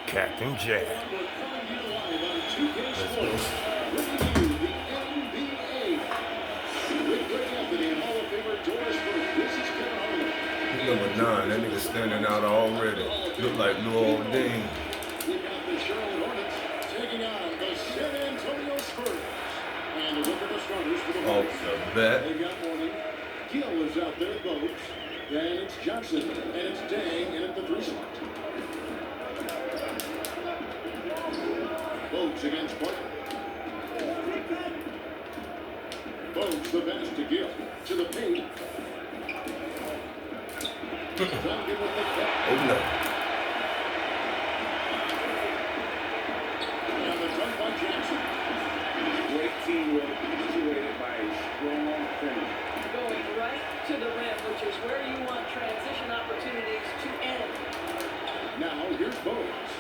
Cappin Jack. Let's go. Number 9, that nigga standing out already. Look like New Orleans. Off the bat. Gill is out there, Bogues. Then it's Johnson, and it's Dang, and at the 3 slot. Bogues against Parker. Bogues the pass to Gill. To the paint. Oh no. And the jump by Jackson. Great teamwork, punctuated by a strong finish. Going right to the rim, which is where you want transition opportunities to end. Now here's Bogues.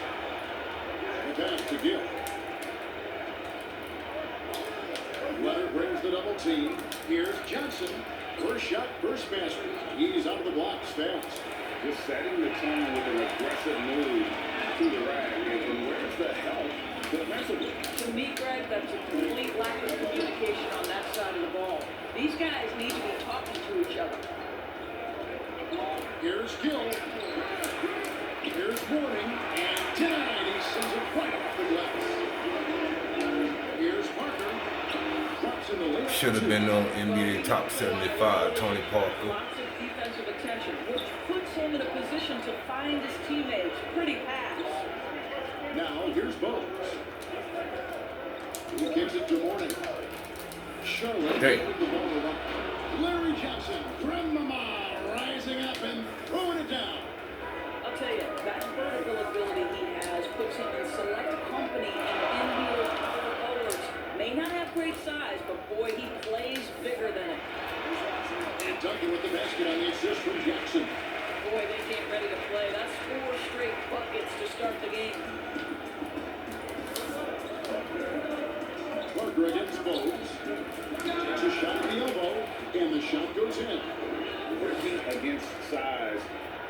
The pass to Gill. Leonard brings the double team. Here's Johnson. First shot, first basket. He's out of the blocks fast. Just setting the tone with an aggressive move to the rack. And where's the help defensively? To me, Greg, that's a complete lack of communication on that side of the ball. These guys need to be talking to each other. Here's Gill. Here's Warning. And tonight he sends it right off the glass. Here's Parker. Should have been on NBA Top 75, Tony Parker. Lots of defensive attention, which puts him in a position to find his teammates. Pretty pass. Now here's Bogues. He kicks it to Warning. Charlotte with the ball around. Larry Johnson from Mama rising up and throwing it down. I'll tell you, that vertical ability he has puts him in select company and in-field power forwards. May not have great size, but boy, he plays bigger than it. And Duncan with the basket on the assist from Jackson. Boy, they came ready to play. That's 4 straight buckets to start the game. Parker against Bogues. Takes a shot at the elbow, and the shot goes in. Working against size,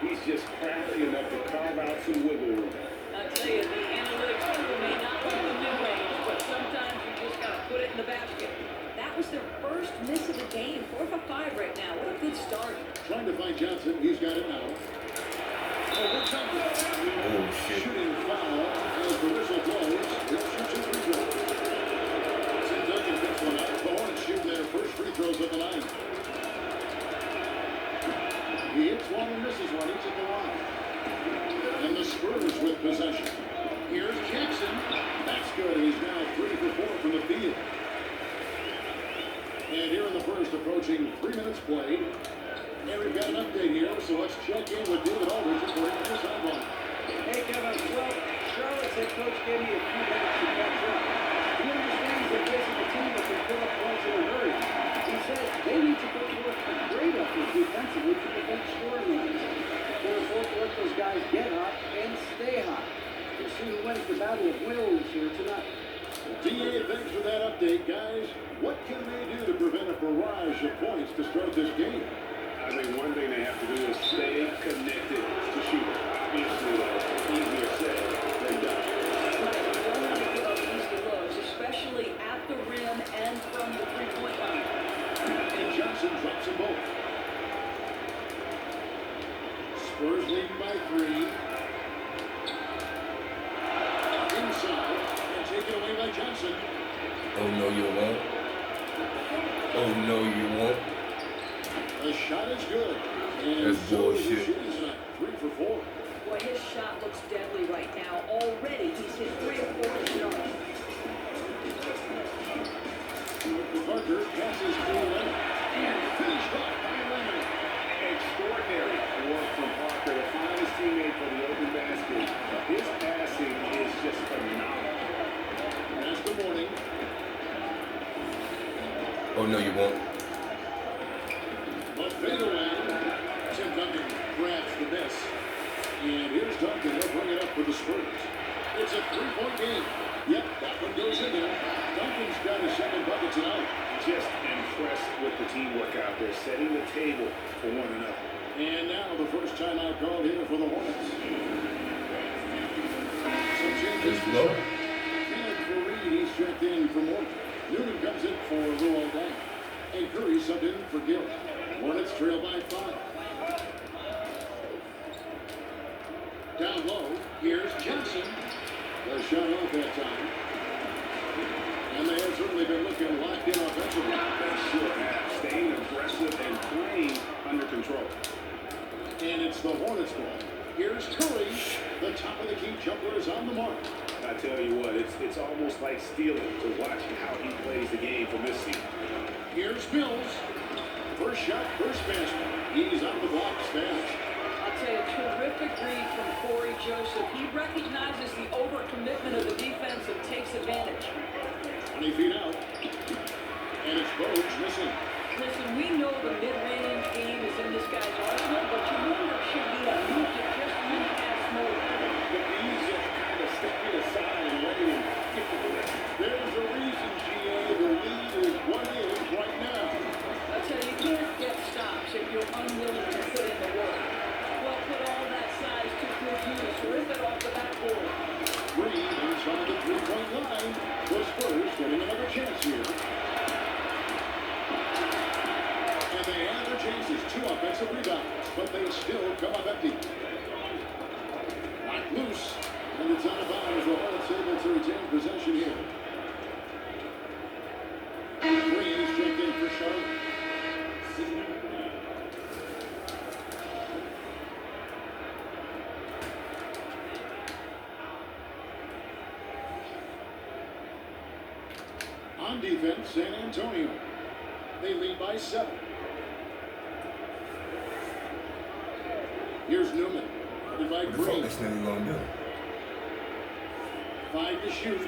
he's just crafty enough to carve out some wiggle room. I tell you, the analytics people may not like the mid-range, but sometimes you just got to put it in the basket. That was their first miss of the game. 4 for 5 right now. What a good start. Trying to find Johnson. He's got it now. Oh shit. Shooting foul as the whistle blows. He'll shoot 2 free throws. Tim Duncan picks one up. The Hornets shoot their first free throws at the line. He hits one and misses one. He's at the line. And the Spurs with possession. Here's Jackson. That's good. He's now 3 for 4 from the field. And here in the first, approaching 3 minutes played. And we've got an update here, so let's check in with David Aldridge according to the sideline. Hey, Kevin. Well, Charlotte's head coach gave me a few minutes to catch up. He understands they're facing a team that can fill up points in a hurry. He says they need to put forth a great effort defensively to prevent scoring runs. They're forced to let those guys get hot and stay hot. We'll see who wins the battle of wills here tonight. DA, thanks for that update, guys. What can they do to prevent a barrage of points to start this game? I think one thing they have to do is stay connected to shoot. Obviously, easier said than done. Don't want to give up easy looks, especially at the rim and from the three-point line. And Johnson drops them both. Spurs leading by 3. Inside, and taken away by Johnson. Oh no you won't. Oh no you won't. The shot is good. And That's bullshit. He's 3 for 4. Boy, his shot looks deadly right now. Already, he's hit 3 or 4 shots. Parker passes to Leonard. And finished off by Leonard. Extraordinary work from Parker to find his teammate for the open basket. His passing is just phenomenal. That's the morning. Oh no you won't. But fade away. Tim Duncan grabs the miss. And here's Duncan. He'll bring it up for the Spurs. It's a 3-point game. Yep, that one goes in there. Duncan's got his second bucket tonight. Just impressed with the teamwork out there, setting the table for one another. And now the first timeout called here for the Hornets. It's low. And for Reed, he's checked in for Morton. Newman comes in for Luol Deng. And Curry subbed in for Gill. Hornets trail by 5. Down low, here's Johnson. The shot off that time. And they have certainly been looking locked in offensively. They should have. Staying aggressive and playing under control. And it's the Hornets ball. Here's Curry. The top of the key jumper is on the mark. I tell you what, it's almost like stealing to watch how he plays the game from this seat. Here's Mills. First shot, first basket. He's out of the block, smash. I'll tell you, terrific read from Corey Joseph. He recognizes the overcommitment of the defense and takes advantage. 20 feet out. And it's Bogues missing. Listen, we know the mid-range game is in this guy's arsenal, but you wonder should he have moved it just one pass more. But he's just kind of stepping aside and letting him get to the net. There's a reason, GA. The lead is what it is right now. I tell you, you can't get stops if you're unwilling to put in the work. Well, put all that size to good use. Rip it off the backboard. Green inside the three-point line. The Spurs getting another chance here. And they have their chances. 2 offensive rebounds, but they still come up empty. Knocked loose, and it's out of bounds. The Hornets able to retain possession here. Green is checked in for Charlotte. On defense, San Antonio. They lead by 7. Here's Newman. Guarded by What the fuck Green. this nigga gonna do? 5 to shoot.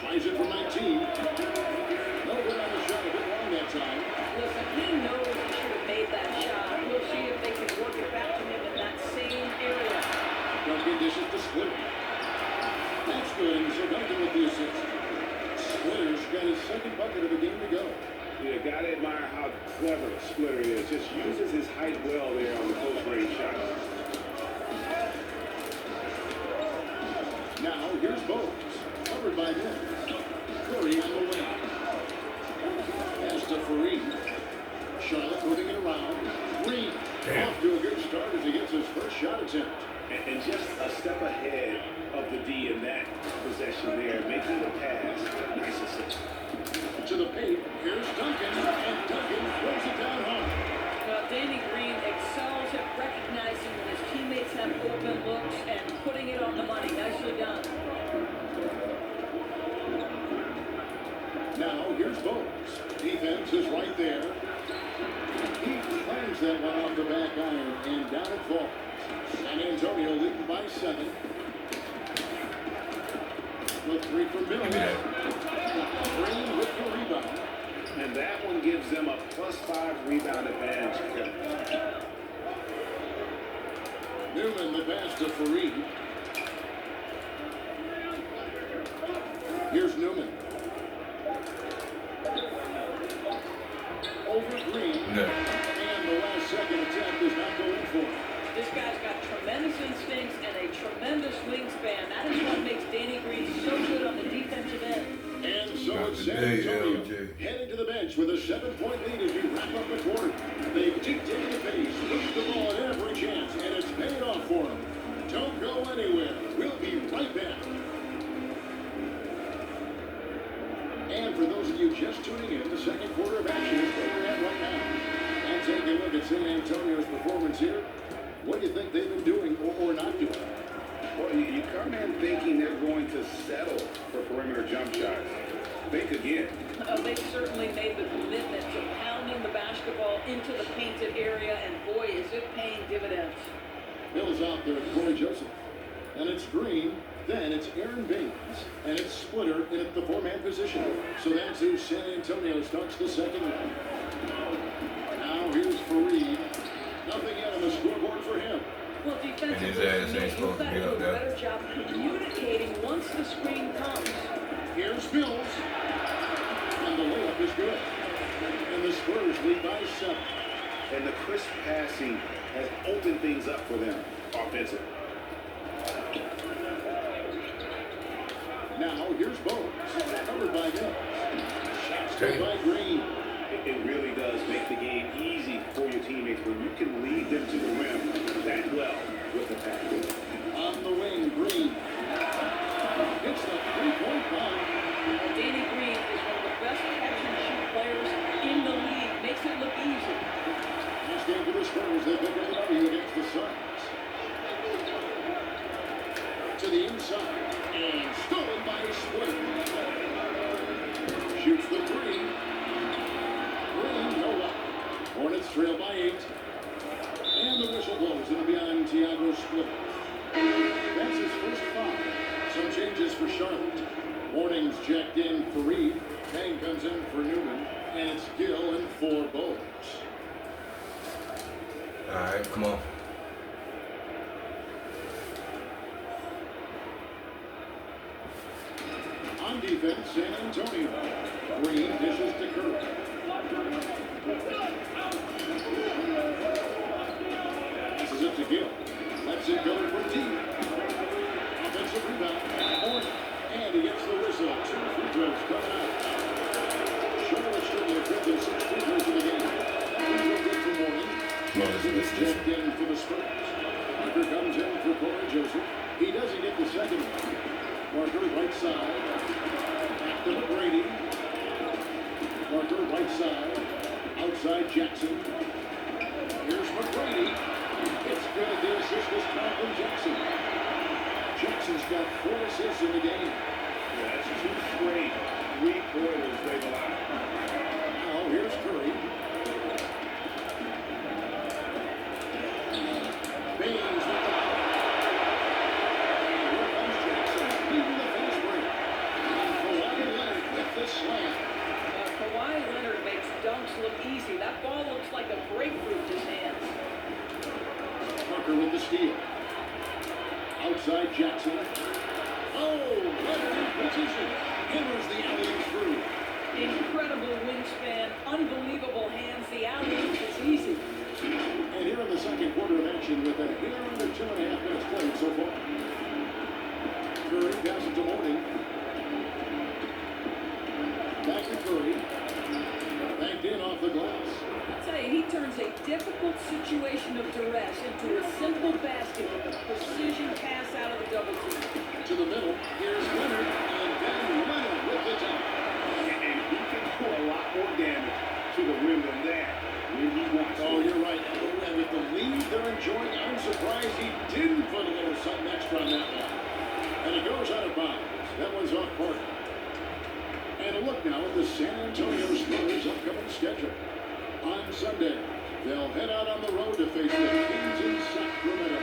Tries it from 19. No good on the shot. A bit long that time. Listen, he knows he should have made that shot. We'll see if they can work it back to him in that same area. Duncan dishes to Splitter. That's good. And so Duncan with the assist. Splitter's got his second bucket of the game to go. You gotta admire how clever Splitter is. Just uses his height well there on the close-range shot. Now, here's Bogues. Covered by Mills. Curry on the wing. Pass to Fareed. Charlotte moving it around. Green off to a good start as he gets his first shot attempt. And just a step ahead of the D in that possession there, making the pass. Nice assist. To the paint, here's Duncan, and Duncan throws it down hard. Danny Green excels at recognizing when his teammates have open looks and putting it on the money. Nicely done. Now, here's Bogues. Defense is right there. He plans that one off the back iron, and down it falls. San Antonio leading by 7. The 3 from Mills. Green with the rebound. And that one gives them a +5 rebound advantage. Newman the pass to Fareed. Here's Newman. Over Green. No. And the last second attempt is not going for him. This guy's got tremendous instincts and a tremendous wingspan. That is what makes Danny Green so good on the defensive end. And so Not it's San today, Antonio LJ. heading to the bench with a 7-point lead as we wrap up the quarter. They've dictated the pace, pushed the ball at every chance, and it's paid off for them. Don't go anywhere. We'll be right back. And for those of you just tuning in, the second quarter of action is where we're at right now. And taking a look at San Antonio's performance here. What do you think they've been doing or not doing? Well, you come in thinking they're going to settle for perimeter jump shots. Think again. They certainly made the commitment to pounding the basketball into the painted area, and boy, is it paying dividends. Mills out there with Corey Joseph. And it's Green. Then it's Aaron Baines. And it's Splitter in at the 4-man position. So that's who San Antonio starts the second one. Now here's Fareed. Nothing yet on the scoreboard for him. Well, defensively, And his ass ain't you've supposed to got be to do up a there. better job communicating once the screen comes. Here's Mills. And the layup is good. And the Spurs lead by 7. And the crisp passing has opened things up for them offensively. Check by Green. It really does make the game easy for your teammates when you can lead them to the rim that well with the pass. On the wing, Green. It's the three-point line. Danny Green is one of the best catch-and-shoot players in the league. Makes it look easy. This game for the Spurs, they pick up the W against the Suns. To the inside, and stolen by Split. Shoots the three. Green, no luck. Hornets trail by 8. And the whistle blows. It'll be on Thiago Split. That's his first foul. Some changes for Charlotte. Warnings checked in for Reed. Kane comes in for Newman. And it's Gill and 4 Bowles. All right, come on. On defense, San Antonio. Green dishes to Curry. Passes it to Gill. Lets it go for deep. Offensive rebound. Horn. And he gets the whistle. 2 free throws coming out. Charlotte should have put their 6 free throws in the game. That was good for Morning. Jackson is checked in for the Spurs. Parker comes in for Corey Joseph. He doesn't get the second one. Parker right side. Back to Brady. Parker right side. Outside Jackson. Here's McGrady. It's good. The assist is Cappin Jackson. Jackson's got 4 assists in the game. Yeah, that's 2 straight 3-pointers they've allowed. Now here's Curry. Baines with the ball. Here comes Jackson leading the fast break. And Kawhi Leonard with the slam. Kawhi Leonard makes dunks look easy. That ball looks like a grapefruit in his hands. Parker with the steal. Outside Jackson. Oh, Leonard in position. Hammers the alley through. Incredible wingspan, unbelievable hands. The alley is easy. And here in the second quarter of action with a hair under 2.5 minutes played so far. Curry passes to Morning. Back to Curry. Banked in off the glass. I'll tell you, he turns a difficult situation of duress into a simple basket with a precision pass out of the double team. To the middle. Here's Leonard. And then Leonard with the top. And he can do a lot more damage to the rim than that when he wants to. Oh, you're right. And with the lead they're enjoying, I'm surprised he didn't put a little something extra on that one. And it goes out of bounds. That one's off Parker. And a look now at the San Antonio Spurs' upcoming schedule. On Sunday, they'll head out on the road to face the Kings in Sacramento.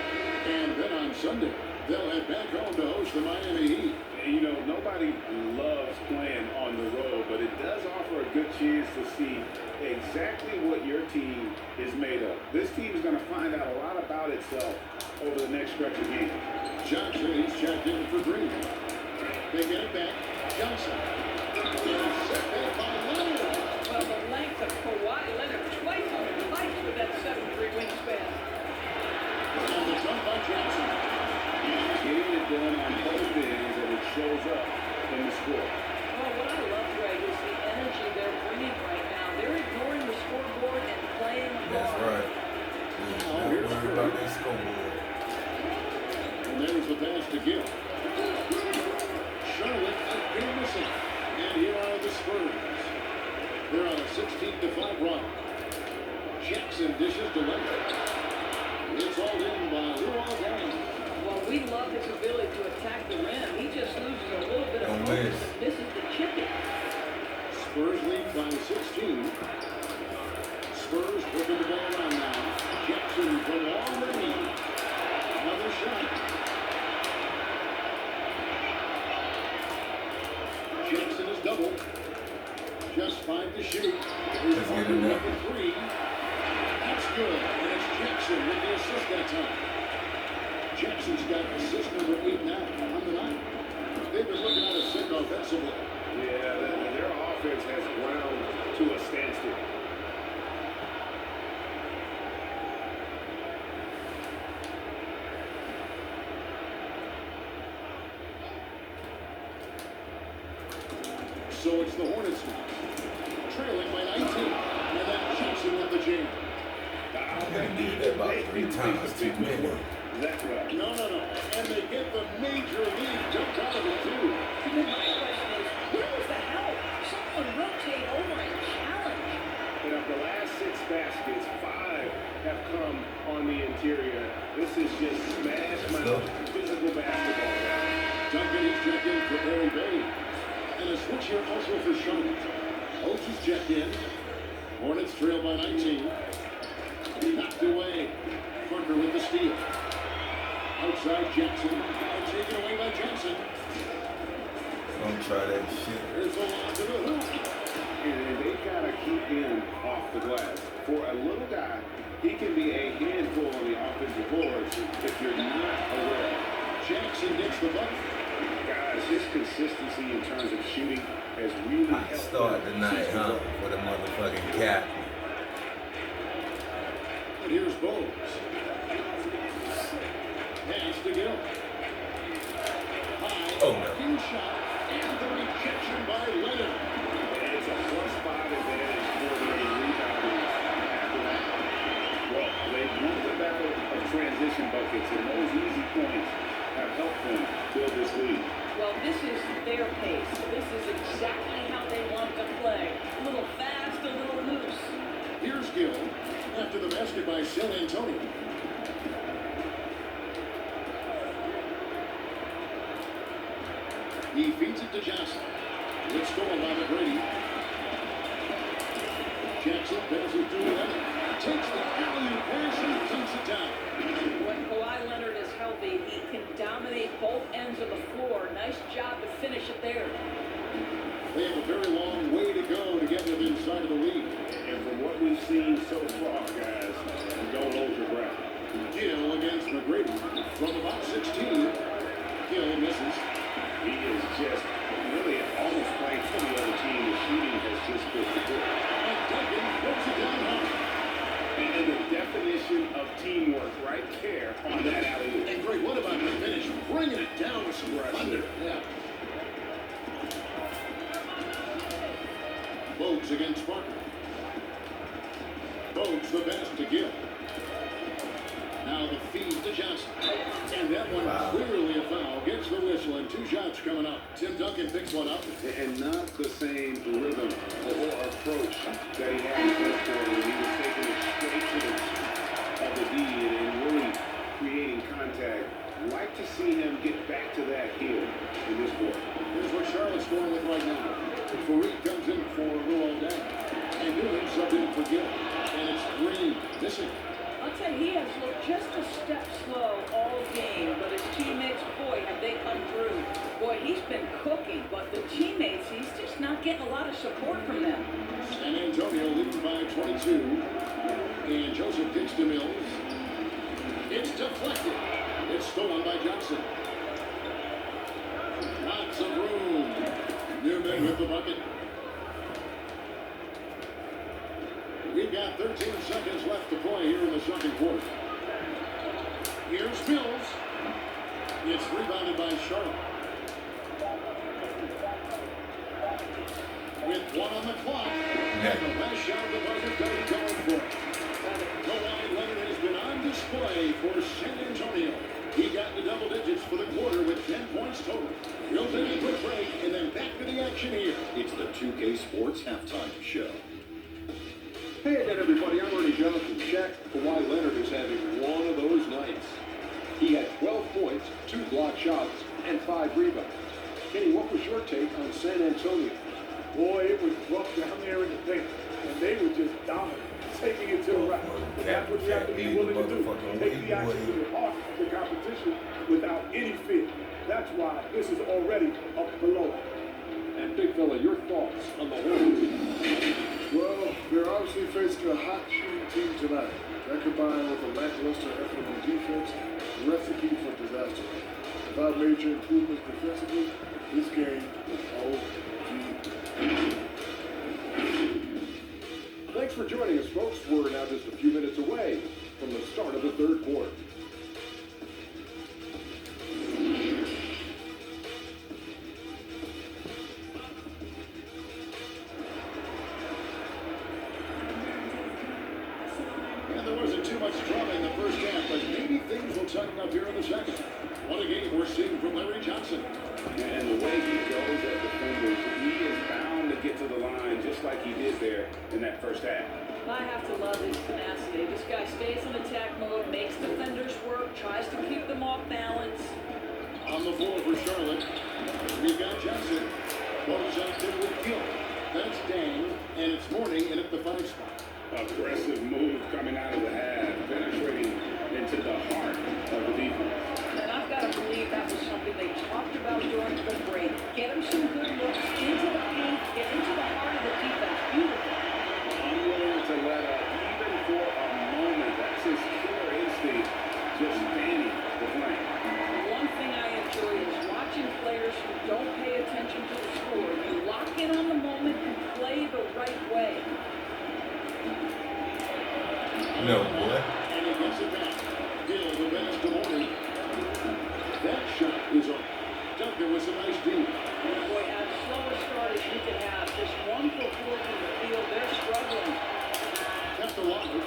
And then on Sunday, they'll head back home to host the Miami Heat. You know, nobody loves playing on the road, but it does offer a good chance to see exactly what your team is made of. This team is going to find out a lot about itself over the next stretch of games. Johnson is checked in for Green. They get it back. Johnson. And set back by Leonard. Well, the length of Kawhi Leonard twice on the height with that 7'3" wingspan. And the jump by Johnson. Getting it done on both ends, and it shows up in the score. Well, what I love, Greg, is the energy they're bringing right now. They're ignoring the scoreboard and playing That's hard. right. Don't worry about that scoreboard. And there's the pass to Gill. Charlotte again missing. And here are the Spurs. They're on a 16-5 run. Jackson dishes to Leonard. It's all in by Luol Deng. Well, we love his ability to attack the rim. He just loses a little bit of Don't focus. miss. This is the chicken. Spurs lead by 16. Spurs working the ball around now. Jackson from long range. Another shot. Jackson is doubled. Just 5 to shoot. Here's Let's get Parker in there. with the 3. That's good. And it's Jackson with the assist that time. Jackson's got assist number 8 now on the night. They've been looking at a sick offensively. Yeah, their offense has ground to a standstill. So it's the Hornets now. trailing by 19. And then Jackson with the jam. They did that about 3 times too many. That way. No. And they get the major lead jumped out of it, too. And then my question is, where was the help? Someone rotate over and challenge. But of the last 6 baskets, 5 have come on the interior. This is just smash mouth physical basketball. Duncan is checked in for Barry Bay. And a switch here also for Charlotte. Oates is checked in. Hornets trail by 19. Knocked away. Parker with the steal. Outside Jackson. And taken away by Johnson. Don't try that shit. Here's the lob to the hoop. And they've got to keep him off the glass. For a little guy, he can be a handful on the offensive boards if you're not aware. Jackson gets the bucket. Guys, his consistency in terms of shooting has really I helped. start the night, huh? With a motherfucking cap. And here's Bowles. Pass to Gill. High. Oh, no. Few shot. And the rejection by Leonard. And it's a +5 advantage for the rebounders after that. Well, they've won the battle of transition buckets, and those easy points have helped them build this lead. Well, this is their pace. This is exactly how they want to play. A little fast, a little loose. Here's Gill. After the basket by San Antonio. He feeds it to Johnson. It's stolen by McGrady. Jackson passes to Leonard. Takes the alley-oop pass and dunks it down. When Kawhi Leonard is healthy, he can dominate both ends of the floor. Nice job to finish it there. They have a very long way to go to get them inside of the league. And from what we've seen so far, guys, don't hold your breath. Gill against McGrady from about 16. Gill misses. He is just really almost playing for the other team. The shooting has just been good. And Duncan puts it down hard. And the definition of teamwork right there on that alley-oop. And great, what about the finish? Bringing it down with some thunder. Yeah. Bogues against Parker. Bogues the best to Gill. Now the feed to Johnson. And that one clearly a foul. Gets the whistle and 2 shots coming up. Tim Duncan picks one up. And not the same rhythm or approach that he had in the first quarter when he was taking it straight to the top of the D and really creating contact. Like to see him get back to that here in this quarter. Here's what Charlotte's going with right now. Fareed comes in for Luol Deng. And Newman subbed in for Gill. And it's Green missing. I'll tell you, he has looked just a step slow all game, but his teammates, boy, have they come through. Boy, he's been cooking, but the teammates, he's just not getting a lot of support from them. San Antonio leading by 22. And Joseph kicks to Mills. It's deflected. It's stolen by Johnson. Lots of room. Newman with the bucket. We've got 13 seconds left to play here in the second quarter. Here's Mills. It's rebounded by Charlotte. With 1 on the clock. And the last shot of the buzzer doesn't go for it. Kawhi Leonard has been on display for San Antonio. He got to double digits for the quarter with 10 points total. We'll take a quick break and then back to the action here. It's the 2K Sports Halftime Show. Hey again, everybody. I'm Ernie Johnson. Shaq, Kawhi Leonard is having one of those nights. He had 12 points, 2 block shots, and 5 rebounds. Kenny, what was your take on San Antonio? Boy, it was rough down there in the paint, and they were just dominant, taking it to the rack. But that's what you have to be willing to do. Take the action to the heart of the competition without any fear. That's why this is already up below. And Big Fella, your thoughts on the Hornets? Well, they're obviously facing a hot shooting team tonight. That combined with a lackluster effort on defense, a recipe for disaster. Without major improvements defensively, this game is OG. Thanks for joining us, folks. We're now just a few minutes away from the start of the third quarter. Jackson. And the way he goes at defenders, he is bound to get to the line just like he did there in that first half. I have to love his tenacity. This guy stays in attack mode, makes defenders work, tries to keep them off balance. On the floor for Charlotte, we've got Jackson. Ball's out there with Gill. That's Dang, and it's Morning in at the 5 spot. Aggressive move coming out of the half, penetrating into the heart of the defense. And I've got to believe that was something they talked about during the break. Get him some good looks into the paint, get into the heart of the defense. Beautiful. Unwilling to let up even for a moment. That's his killer instinct, just fanning the flame. One thing I enjoy is watching players who don't pay attention to the score. You lock in on the moment and play the right way. No, boy. And he gets it back. Gill, the pass to Morning. That shot is on. Duncan with a nice D. Boy, as slow a start as you can have, just 1 for 4 from the field, they're struggling. Kept alive.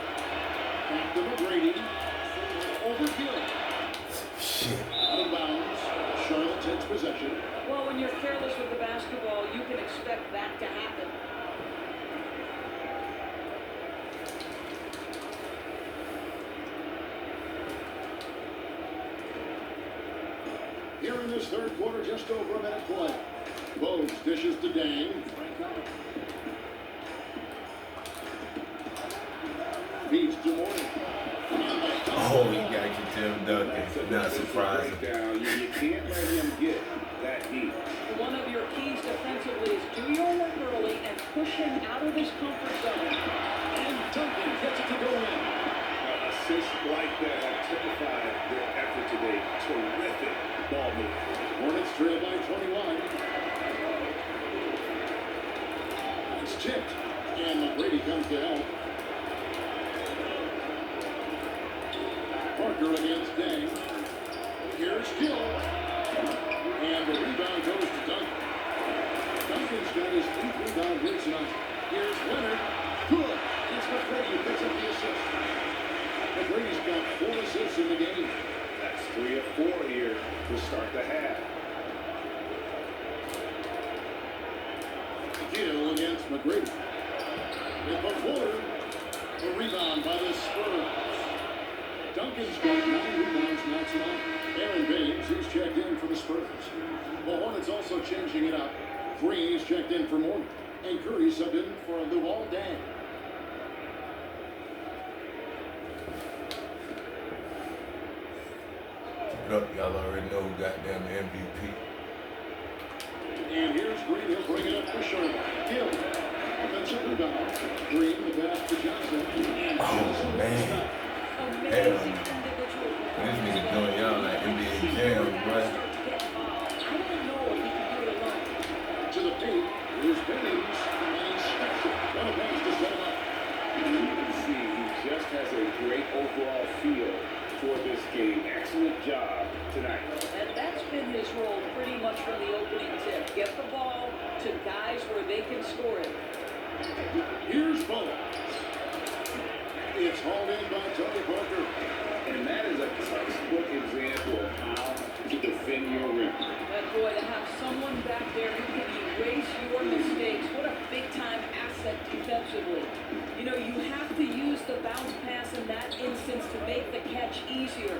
Back to McGrady. Over Gill. Shit. Out of bounds. Charlotte takes possession. Well, when you're careless with the basketball, you can expect that to happen. Here in this third quarter, just over a minute play. Bogues dishes to Dang. Feeds to Morning. Oh, he got you, Tim Duncan. Not surprising. You can't let him get that deep. One of your keys defensively is do your work early and push him out of his comfort zone. And Duncan gets it to go in. Assists like that have typified their effort today. Terrific ball move. Hornets trail by 21. It's tipped. And McGrady comes to help. Parker against Dang. Here's Gill. And the rebound goes to Duncan. Duncan's got his 8th rebound here tonight. Here's Leonard. Good. It's McGrady who picks up the assist. McGrady's got 4 assists in the game. That's 3 of 4 here to start the half. Gill against McGrady. With the floater. A rebound by the Spurs. Duncan's got 9 rebounds now tonight. Aaron Baines, he's checked in for the Spurs. The Hornets also changing it up. Green is checked in for Morning. And Curry subbed in for Luol Deng. Look, y'all already know who goddamn MVP. And here's Green. He'll bring it up for Charlotte. Gill. Offensive rebound. Green, the pass to Johnson. And Oh, man. Amazing Hell. individual. This nigga doing y'all like NBA Jam, bro. I don't know if he can do it alone. to the paint. Here's Baines. And he steps it. What a pass to set him up. You can see he just has a great overall feel for this game. Excellent job tonight. And that's been his role pretty much from the opening tip. Get the ball to guys where they can score it. Here's Bogues. It's hauled in by Tony Parker. And that is a textbook example of how to defend your rim. And boy, to have someone back there who can erase your mistakes, what a big-time asset defensively. You know, you have to use the bounce pass in that instance to make the catch easier.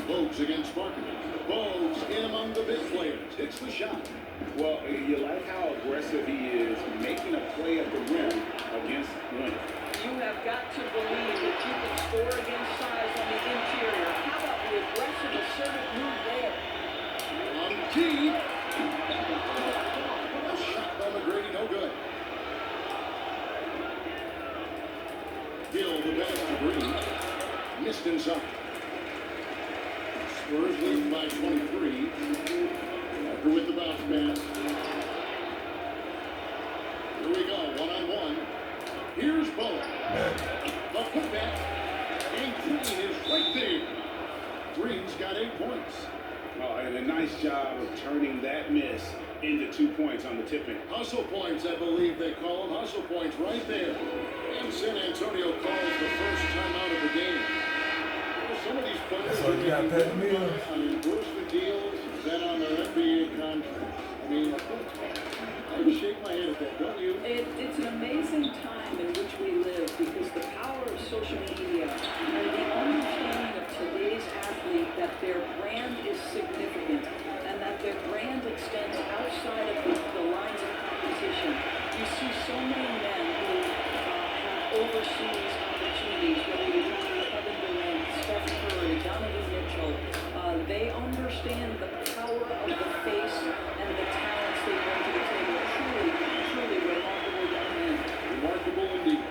Bogues against Parker. Bogues in among the big players. Hits the shot. Well, you like how aggressive he is making a play at the rim against Leonard. You have got to believe that you can score against size on the interior. How about the aggressive, assertive move there? On the key. A shot by McGrady, no good. Gill, the pass to Green. Missed inside. Spurs lead by 23. Parker with the bounce pass. Here we go, one-on-one. Here's Bogues. The putback. And Green is right there. Green's got 8 points. Oh, and a nice job of turning that miss into 2 points on the tipping. Hustle points, I believe they call them. Hustle points right there. And San Antonio calls the first timeout of the game. Well, some of these That's why you got Pat Mills. On endorsement deals than on their NBA contracts. I mean, I shake my head at that, don't you? It's an amazing time in which we live because the power of social media and the understanding of today's athlete that their brand is significant and that their brand extends outside of the lines of competition. You see so many men who have overseas opportunities, whether you're talking Kevin Durant, Steph Curry, Donovan Mitchell. They understand the power of the face and the talents they bring to the table. Truly remarkable young men. Remarkable indeed.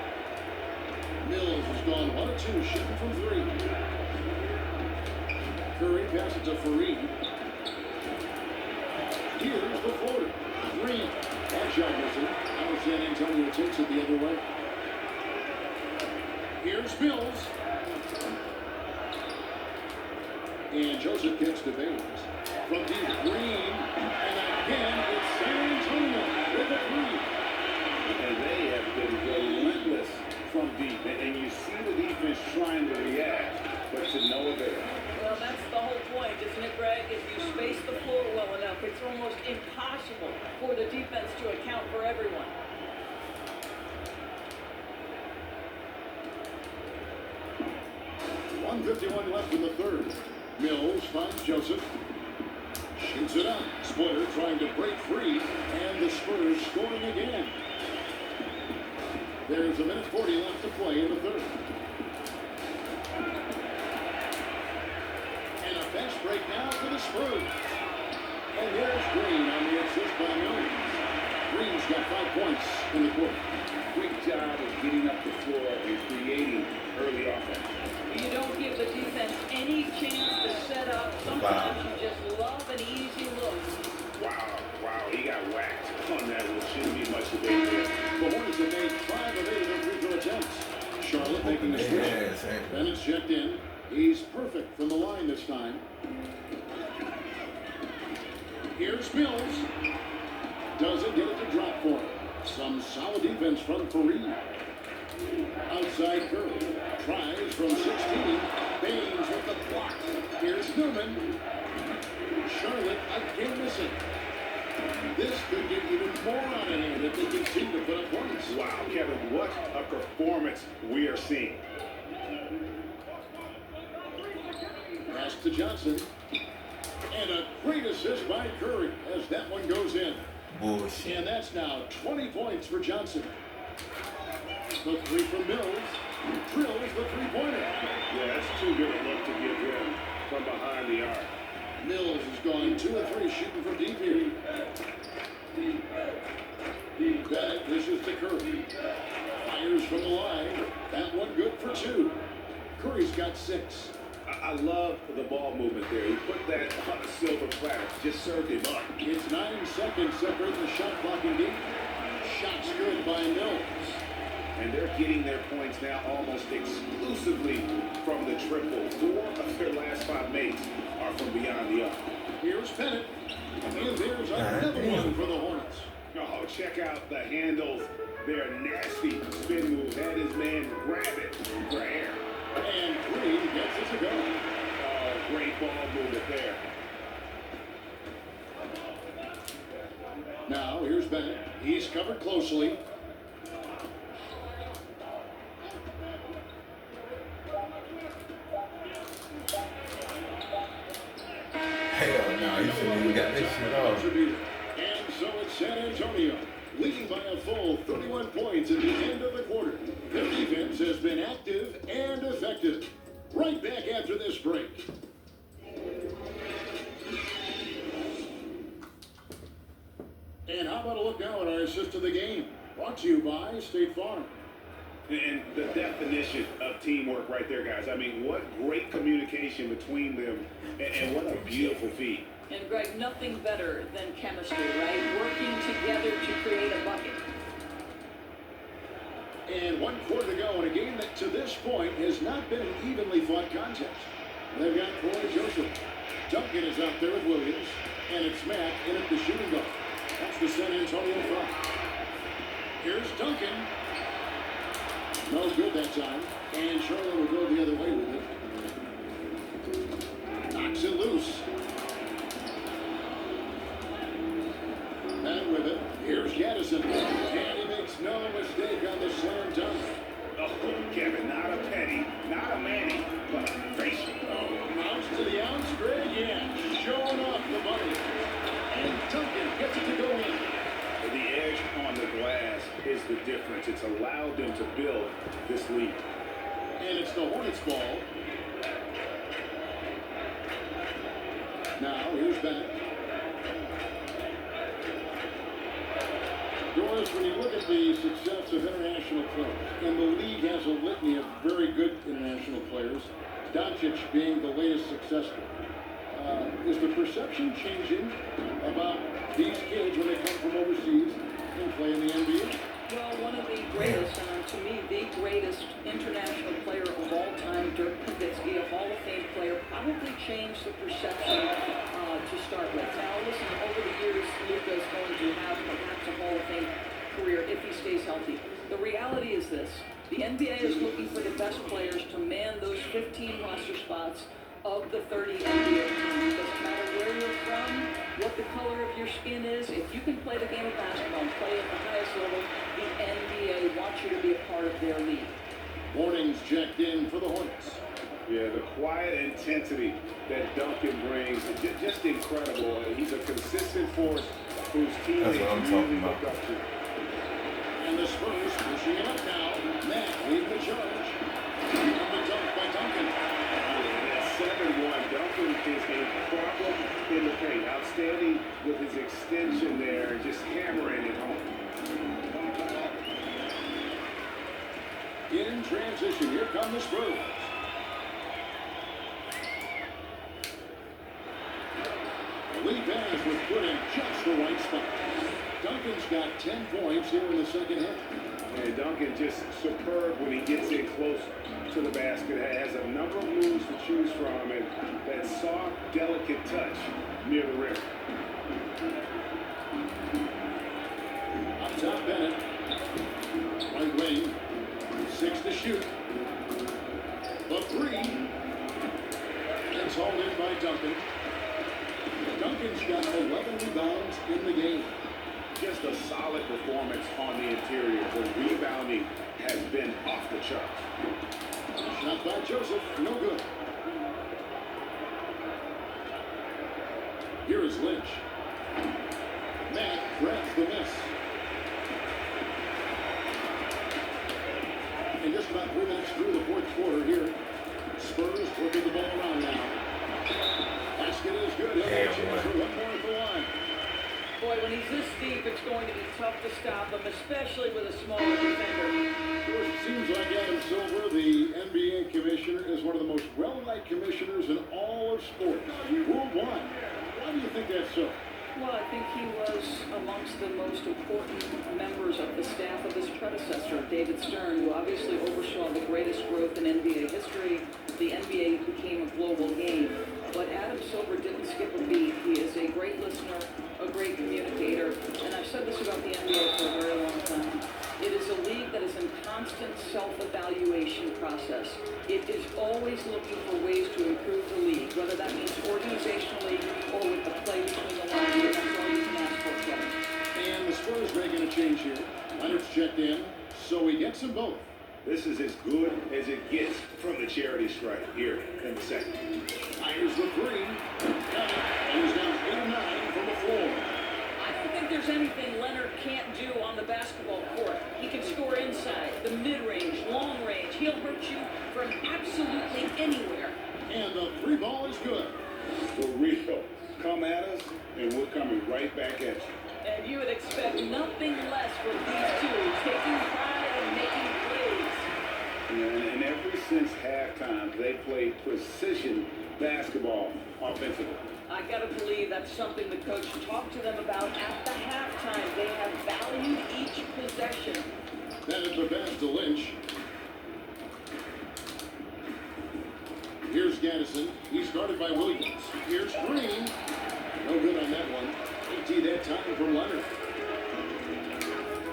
Mills has gone 1 of 2, shooting from 3. Curry passes to Fareed. Here's the floater. Green. That shot missing. Now San Antonio takes it the other way. Here's Mills. And Joseph gets to Baines. From deep, Green. And again, it's San Antonio with a 3. And they have been relentless from deep. And you see the defense trying to react, but to no avail. Well, that's the whole point, isn't it, Greg? If you space the floor well enough, it's almost impossible for the defense to account for everyone. .151 left in the third. Mills finds Joseph. Shoots it up. Splitter trying to break free. And the Spurs scoring again. There's 1:40 left to play in the third. And a fast break now for the Spurs. And there's Green on the assist by Mills. Green's got 5 points in the quarter. Great job of getting up the floor and creating early offense. You don't give the defense any chance to set up. Sometimes you just love an easy look. Wow, he got whacked on that one. Shouldn't be much debate there. The Hornets have made 5 of 8 of their free throw attempts. Charlotte making the switch. Bennett's checked in. He's perfect from the line this time. Here's Mills. Doesn't get it to drop for him. Some solid defense from Fareed. Outside Curry. Tries from 16. Baines with the block. Here's Newman. Charlotte again missing. This could get even more out of hand if they continue to put up points. Wow, Kevin, what a performance we are seeing. Pass to Johnson. And a great assist by Curry as that one goes in. Bullshit. And that's now 20 points for Johnson. The 3 from Mills. Drills the 3-pointer. Yeah, that's too good a look to give him from behind the arc. Mills has gone 2 of 3 shooting from deep here. Bennett pushes to Curry. Fires from the line. That one good for 2. Curry's got 6. I love the ball movement there. He put that on a silver platter. Just served him up. It's 9 seconds separating the shot clock and game. Shots good by Mills. And they're getting their points now almost exclusively from the triple. 4 of their last 5 makes are from beyond the arc. Here's Bennett. And there's another one for the Hornets. Oh, check out the handles. They're nasty spin moves. Had his man grab it for air. And Green gets it to go. Oh, great ball movement there. Now, here's Bennett. He's covered closely. Hell no, he shouldn't even got this shit off. And so it's San Antonio, leading by a full 31 points at the end of the quarter. Their defense has been active and effective. Right back after this break. And how about a look now at our assist of the game? Brought to you by State Farm. And the definition of teamwork right there, guys. I mean, what great communication between them, and what a beautiful feat. And Greg, nothing better than chemistry, right? Working together to create a bucket. And 1 quarter to go in a game that to this point has not been an evenly fought contest. They've got Troy Joseph. Duncan is out there with Williams. And it's Matt in at the shooting guard. That's the San Antonio foul. Here's Duncan. No good that time. And Charlotte will go the other way with it. Jefferson. And he makes no mistake on the slam dunk. Oh, Kevin, not a penny, not a manny, but a facial. Oh, mounts to the ounce, Greg, yeah, showing off the money. And Duncan gets it to go in. The edge on the glass is the difference. It's allowed them to build this lead. And it's the Hornets' ball. Now, here's Bennett. Doris, when you look at the success of international players, and the league has a litany of very good international players, Doncic being the latest successful, is the perception changing about these kids when they come from overseas and play in the NBA? Well, one of the greatest, and to me, the greatest international player of all time, Dirk Nowitzki, a Hall of Fame player, probably changed the perception to start with. Now, listen, over the years, Luka is going to have perhaps a Hall of Fame career if he stays healthy. The reality is this. The NBA is looking for the best players to man those 15 roster spots of the 30 NBA teams. It doesn't matter where you're from, what the color of your skin is. If you can play the game of basketball and play at the highest level, the NBA wants you to be a part of their league. Warnings checked in for the Hornets. Yeah, the quiet intensity that Duncan brings, just incredible. He's a consistent force whose teammates really look up to. And the Spurs pushing it up now. Matt leading the charge. From the dunk by Duncan. 7-1. Duncan is a problem in the paint. Outstanding with his extension there, just hammering it home. In transition, here come the Spurs. The lead pass was put in just the right spot. Duncan's got 10 points here in the second half. And Duncan just superb when he gets in close to the basket. Has a number of moves to choose from, and that soft, delicate touch near the rim. Up top, Bennett. Right wing. 6 to shoot. The 3. It's hauled in by Duncan. Duncan's got 11 rebounds in the game. Just a solid performance on the interior. The rebounding has been off the charts. Shot by Joseph, no good. Here is Lynch. Matt grabs the miss. And just about 3 minutes through the fourth quarter here. Spurs working the ball around now. Basket is good. He'll have a chance for one more at the line. Boy, when he's this deep, it's going to be tough to stop him, especially with a smaller defender. Of course, it seems like Adam Silver, the NBA commissioner, is one of the most well-liked commissioners in all of sports. Worldwide. Why do you think that's so? Well, I think he was amongst the most important members of the staff of his predecessor, David Stern, who obviously oversaw the greatest growth in NBA history. The NBA became a global game. But Adam Silver didn't skip a beat. He is a great listener, a great communicator, and I've said this about the NBA for a very long time. It is a league that is in constant self-evaluation process. It is always looking for ways to improve the league, whether that means organizationally or with the play between the lines, and that's all you can ask for, Kevin. And the Spurs making a change here. Leonard's checked in, so he gets them both. This is as good as it gets from the charity stripe here in the second. Here's the 3. Got it. And he's down 8 or 9 from the floor. I don't think there's anything Leonard can't do on the basketball court. He can score inside, the mid-range, long range. He'll hurt you from absolutely anywhere. And the 3 ball is good. For real. Come at us, and we're coming right back at you. And you would expect nothing less from these two, taking pride and making plays. And ever since halftime, they played precision basketball offensively. I gotta believe that's something the coach talked to them about at the halftime. They have valued each possession. That is the pass to Lynch. Here's Gaddison. He's guarded by Williams. Here's Green. No good on that one. 18 that time from Leonard.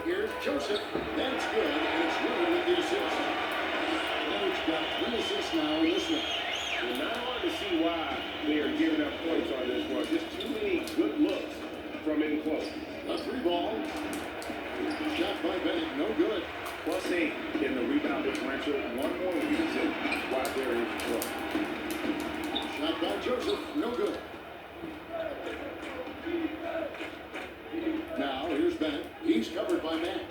Here's Joseph. That's good. And it's Leonard with the assist. Leonard's got 3 assists now in this one. Well, not hard to see why they are giving up points on this one. Just too many good looks from in close. A 3 ball. shot by Bennett, no good. +8 in the rebound differential. One more reason why they're in control. Shot by Joseph, no good. Now here's Bennett. He's covered by Matt.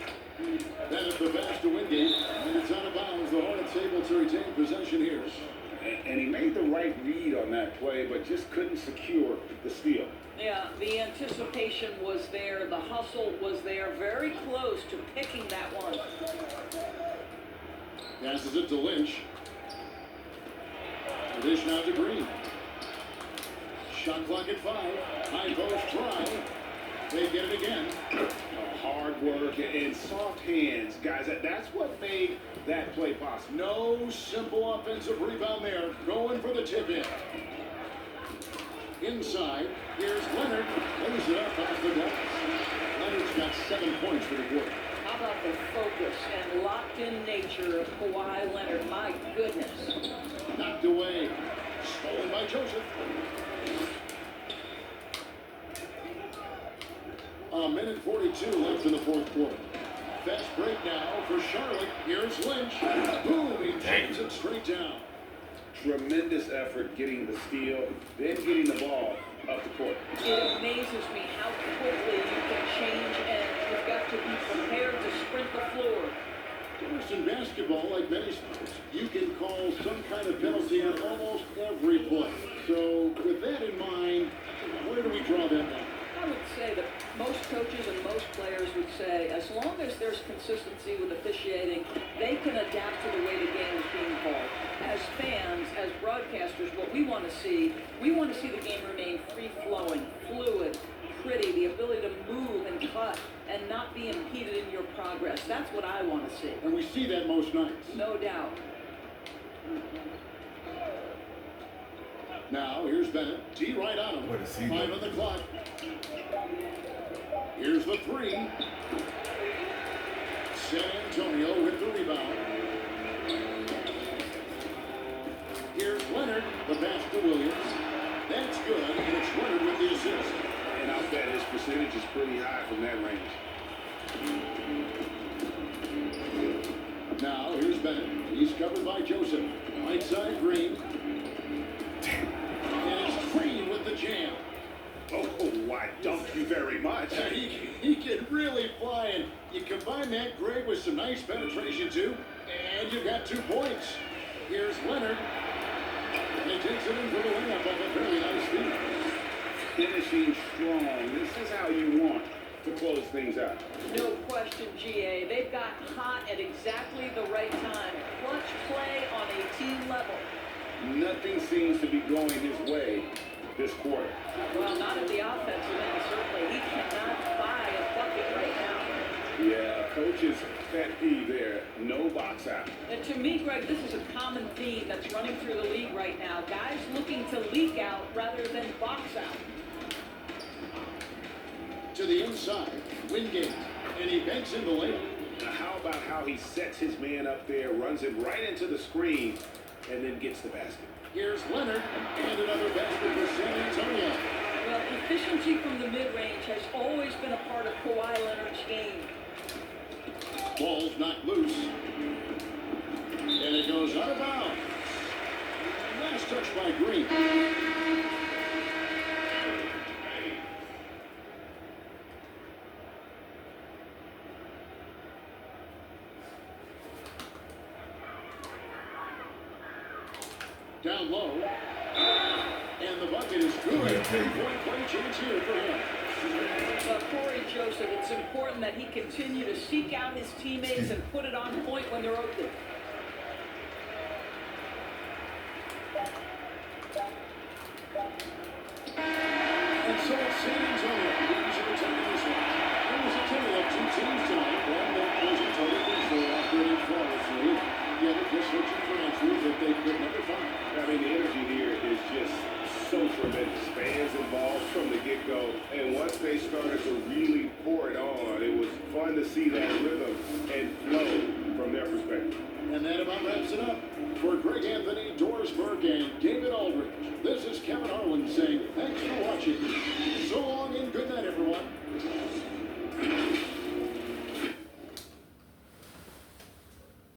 Bennett the pass to Wingate, and it's out of bounds. The Hornets able to retain possession here. And he made the right read on that play, but just couldn't secure the steal. Yeah, the anticipation was there. The hustle was there. Very close to picking that one. Passes it to Lynch. The dish now to Green. Shot clock at 5. High post try. They get it again. Hard work and soft hands. Guys, that's what made that play possible. No simple offensive rebound there. Going for the tip-in. Inside, here's Leonard. Lays it up off the glass. Leonard's got 7 points for the quarter. How about the focus and locked-in nature of Kawhi Leonard? My goodness. Knocked away. Stolen by Joseph. A minute 42 left in the fourth quarter. Fast break now for Charlotte. Here's Lynch. Boom, he jams it straight down. Tremendous effort getting the steal, then getting the ball up the court. It amazes me how quickly you can change, and you've got to be prepared to sprint the floor. First in basketball, like many sports, you can call some kind of penalty on almost every play. So with that in mind, where do we draw that line? I would say that most coaches and most players would say, as long as there's consistency with officiating, they can adapt to the way the game is being called. As fans, as broadcasters, what we want to see the game remain free-flowing, fluid, pretty, the ability to move and cut and not be impeded in your progress. That's what I want to see. And we see that most nights. No doubt. Now, here's Bennett. T right on him. What is he 5 doing? on the clock. Here's the 3. San Antonio with the rebound. Here's Leonard. The pass to Williams. That's good, and it's Leonard with the assist. And I'll bet his percentage is pretty high from that range. Now, here's Bennett. He's covered by Joseph. Right side, Green. And it's Green with the jam. Oh, why, thank you very much. He can really fly, and you combine that grade with some nice penetration, too, and you've got 2 points. Here's Leonard. And he takes it in for the layup off a very nice feed. Finishing strong. This is how you want to close things out. No question, GA. They've got hot at exactly the right time. Clutch play on a team level. Nothing seems to be going his way this quarter. Well, not at the offensive end, certainly. He cannot buy a bucket right now. Yeah, coach's pet peeve there. No box out. And to me, Greg, this is a common theme that's running through the league right now. Guys looking to leak out rather than box out. To the inside, Wingate, and he banks in the layup. Now, how about how he sets his man up there, runs him right into the screen, and then gets the basket? Here's Leonard, and another basket for San Antonio. Well, efficiency from the mid-range has always been a part of Kawhi Leonard's game. Ball's knocked loose. And it goes out of bounds. Last touch by Green. Down low. And the bucket is good. Three-point play chance here for him. Corey Joseph, it's important that he continue to seek out his teammates and put it on point when they're open. And so it's San Antonio. Who's in the top of this one? There was a total of 2 teams tonight. One that was in total control operating flawlessly. The other just searching for answers that they could never find. I mean, the energy here is just so tremendous. Fans involved from the get-go, and once they started to really pour it on, it was fun to see that rhythm and flow from their perspective. And that about wraps it up. For Greg Anthony, Doris Burke, and David Aldridge, this is Kevin Harlan saying thanks for watching. So long.